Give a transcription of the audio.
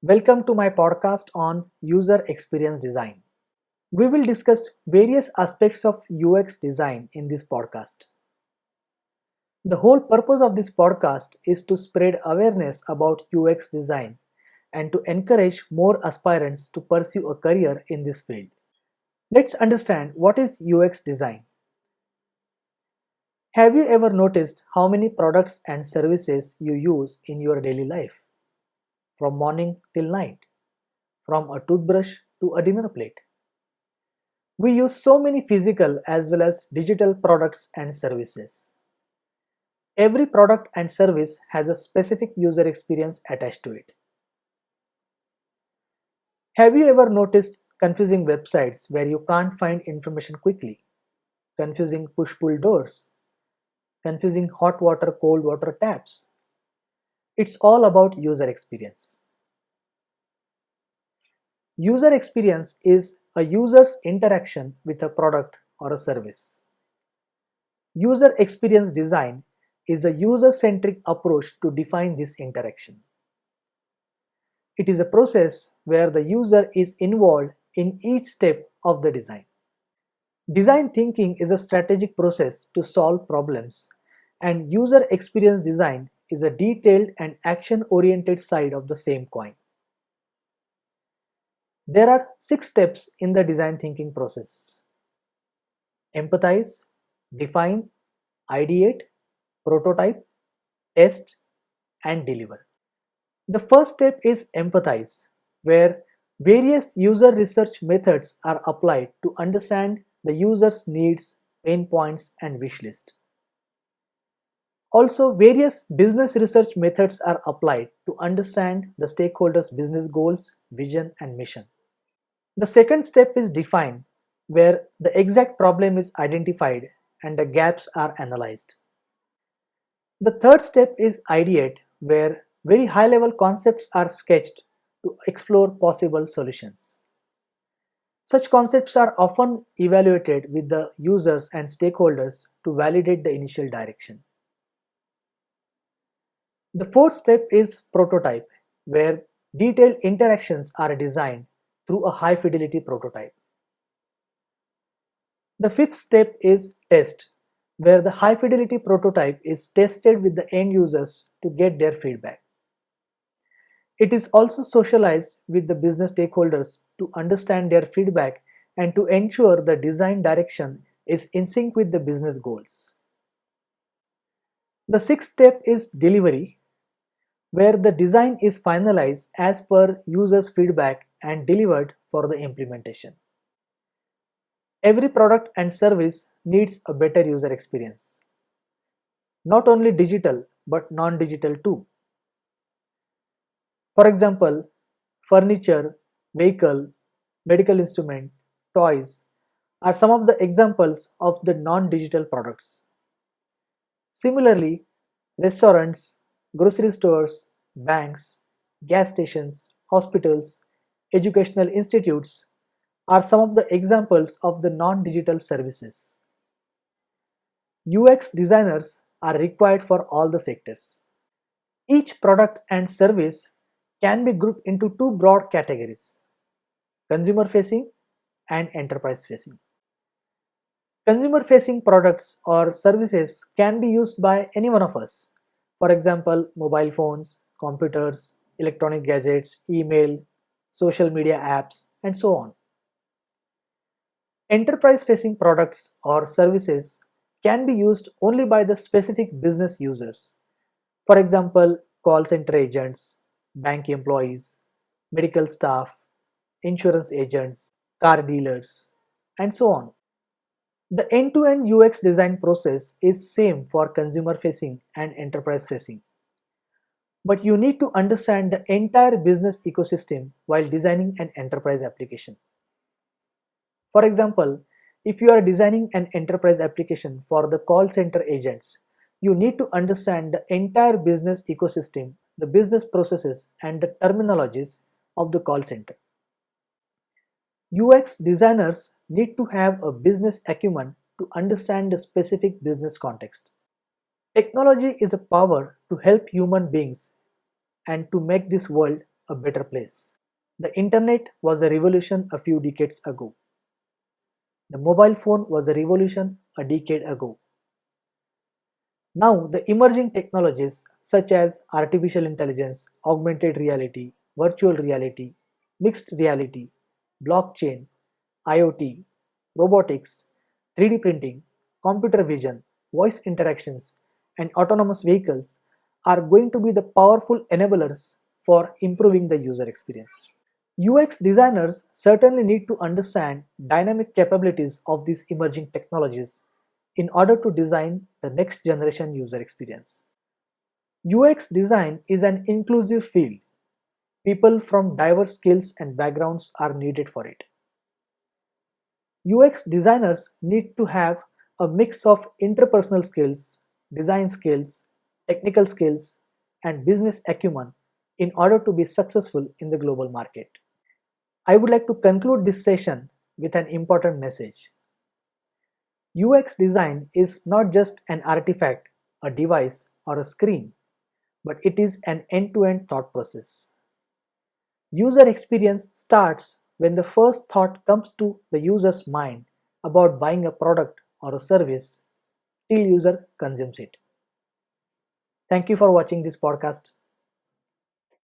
Welcome to my podcast on user experience design. We will discuss various aspects of UX design in this podcast. The whole purpose of this podcast is to spread awareness about UX design and to encourage more aspirants to pursue a career in this field. Let's understand what is UX design. Have you ever noticed how many products and services you use in your daily life? From morning till night, from a toothbrush to a dinner plate. We use so many physical as well as digital products and services. Every product and service has a specific user experience attached to it. Have you ever noticed confusing websites where you can't find information quickly? Confusing push-pull doors? Confusing hot water, cold water taps? It's all about user experience. User experience is a user's interaction with a product or a service. User experience design is a user-centric approach to define this interaction. It is a process where the user is involved in each step of the design. Design thinking is a strategic process to solve problems, and user experience design is a detailed and action-oriented side of the same coin. There are 6 steps in the design thinking process: empathize, define, ideate, prototype, test, and deliver. The first step is empathize, where various user research methods are applied to understand the user's needs, pain points, and wish list. Also, various business research methods are applied to understand the stakeholders' business goals, vision, and mission. The second step is define, where the exact problem is identified and the gaps are analyzed. The third step is ideate, where very high level concepts are sketched to explore possible solutions. Such concepts are often evaluated with the users and stakeholders to validate the initial direction. The fourth step is prototype, where detailed interactions are designed through a high fidelity prototype. The fifth step is test, where the high fidelity prototype is tested with the end users to get their feedback. It is also socialized with the business stakeholders to understand their feedback and to ensure the design direction is in sync with the business goals. The sixth step is delivery, where the design is finalized as per users' feedback and delivered for the implementation. Every product and service needs a better user experience. Not only digital but non-digital too. For example, furniture, vehicle, medical instrument, toys are some of the examples of the non-digital products. Similarly, restaurants, grocery stores, banks, gas stations, hospitals, educational institutes are some of the examples of the non-digital services. UX designers are required for all the sectors. Each product and service can be grouped into two broad categories: consumer facing and enterprise facing. Consumer facing products or services can be used by any one of us. For example, mobile phones, computers, electronic gadgets, email, social media apps, and so on. Enterprise facing products or services can be used only by the specific business users. For example, call center agents, bank employees, medical staff, insurance agents, car dealers, and so on. The end-to-end UX design process is same for consumer facing and enterprise facing. But you need to understand the entire business ecosystem while designing an enterprise application. For example, if you are designing an enterprise application for the call center agents, you need to understand the entire business ecosystem, the business processes, and the terminologies of the call center. UX designers need to have a business acumen to understand the specific business context. Technology is a power to help human beings and to make this world a better place. The internet was a revolution a few decades ago. The mobile phone was a revolution a decade ago. Now, the emerging technologies such as artificial intelligence, augmented reality, virtual reality, mixed reality, blockchain, IoT, robotics, 3D printing, computer vision, voice interactions, and autonomous vehicles are going to be the powerful enablers for improving the user experience. UX designers certainly need to understand dynamic capabilities of these emerging technologies in order to design the next generation user experience. UX design is an inclusive field. People from diverse skills and backgrounds are needed for it. UX designers need to have a mix of interpersonal skills, design skills, technical skills, and business acumen in order to be successful in the global market. I would like to conclude this session with an important message. UX design is not just an artifact, a device, or a screen, but it is an end-to-end thought process. User experience starts when the first thought comes to the user's mind about buying a product or a service till user consumes it. Thank you for watching this podcast.